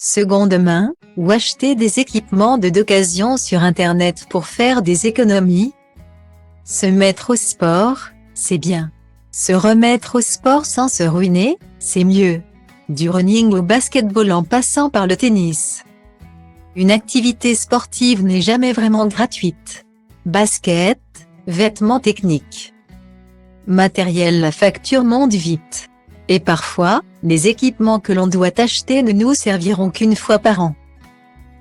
seconde main, ou acheter des équipements d'occasion sur Internet pour faire des économies. Se mettre au sport, c'est bien. Se remettre au sport sans se ruiner, c'est mieux. Du running au basketball en passant par le tennis. Une activité sportive n'est jamais vraiment gratuite. Basket, vêtements techniques. Matériel, la facture monte vite. Et parfois, les équipements que l'on doit acheter ne nous serviront qu'une fois par an.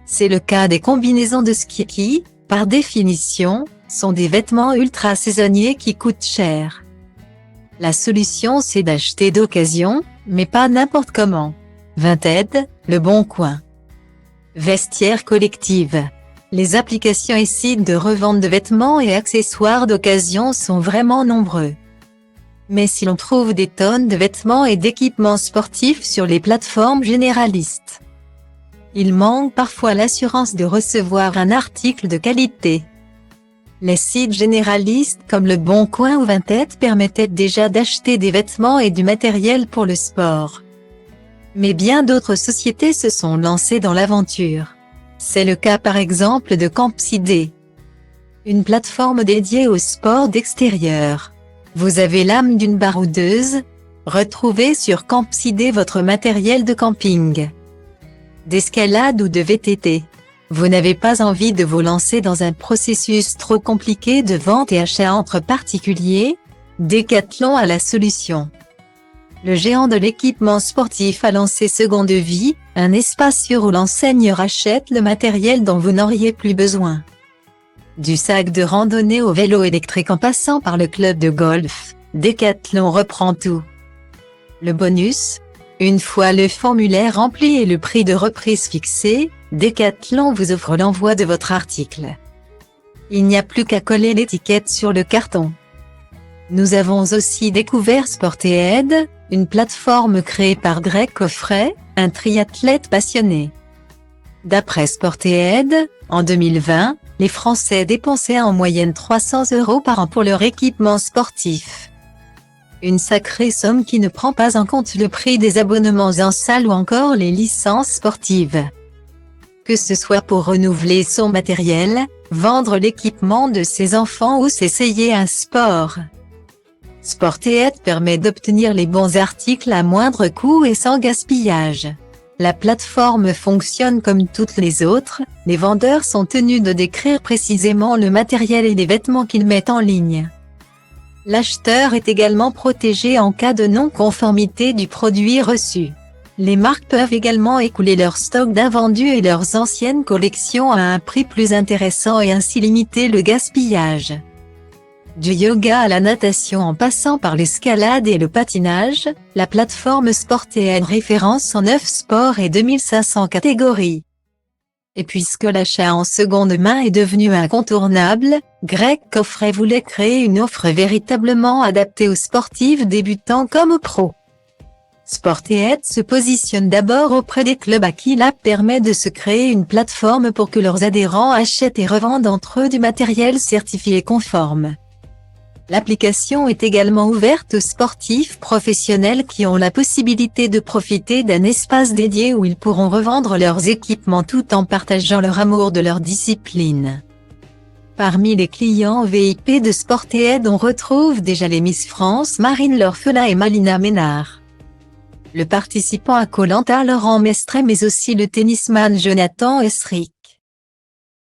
C'est le cas des combinaisons de ski qui, par définition, sont des vêtements ultra saisonniers qui coûtent cher. La solution c'est d'acheter d'occasion, mais pas n'importe comment. Vinted, Le Bon Coin. Vestiaire collective. Les applications et sites de revente de vêtements et accessoires d'occasion sont vraiment nombreux. Mais si l'on trouve des tonnes de vêtements et d'équipements sportifs sur les plateformes généralistes, il manque parfois l'assurance de recevoir un article de qualité. Les sites généralistes comme Le Bon Coin ou Vinted permettaient déjà d'acheter des vêtements et du matériel pour le sport. Mais bien d'autres sociétés se sont lancées dans l'aventure. C'est le cas par exemple de Campsidé, une plateforme dédiée au sport d'extérieur. Vous avez l'âme d'une baroudeuse? Retrouvez sur Campsidé votre matériel de camping, d'escalade ou de VTT. Vous n'avez pas envie de vous lancer dans un processus trop compliqué de vente et achat entre particuliers? Decathlon a la solution. Le géant de l'équipement sportif a lancé Seconde Vie, un espace où l'enseigne rachète le matériel dont vous n'auriez plus besoin. Du sac de randonnée au vélo électrique en passant par le club de golf, Decathlon reprend tout. Le bonus? Une fois le formulaire rempli et le prix de reprise fixé, Decathlon vous offre l'envoi de votre article. Il n'y a plus qu'à coller l'étiquette sur le carton. Nous avons aussi découvert Sportaid, une plateforme créée par Greg Coffret, un triathlète passionné. D'après Sportaid, en 2020, les Français dépensaient en moyenne 300 € par an pour leur équipement sportif. Une sacrée somme qui ne prend pas en compte le prix des abonnements en salle ou encore les licences sportives. Que ce soit pour renouveler son matériel, vendre l'équipement de ses enfants ou s'essayer un sport, Sportaid permet d'obtenir les bons articles à moindre coût et sans gaspillage. La plateforme fonctionne comme toutes les autres, les vendeurs sont tenus de décrire précisément le matériel et les vêtements qu'ils mettent en ligne. L'acheteur est également protégé en cas de non-conformité du produit reçu. Les marques peuvent également écouler leur stock d'invendus et leurs anciennes collections à un prix plus intéressant et ainsi limiter le gaspillage. Du yoga à la natation en passant par l'escalade et le patinage, la plateforme Sportaid référence en 9 sports et 2500 catégories. Et puisque l'achat en seconde main est devenu incontournable, Greg Coffret voulait créer une offre véritablement adaptée aux sportifs débutants comme aux pros. Sportaid se positionne d'abord auprès des clubs à qui l'app permet de se créer une plateforme pour que leurs adhérents achètent et revendent entre eux du matériel certifié conforme. L'application est également ouverte aux sportifs professionnels qui ont la possibilité de profiter d'un espace dédié où ils pourront revendre leurs équipements tout en partageant leur amour de leur discipline. Parmi les clients VIP de Sportaid on retrouve déjà les Miss France Marine L'Orphelin et Malina Ménard, le participant à Koh-Lanta Laurent Mestre mais aussi le tennisman Jonathan Esric.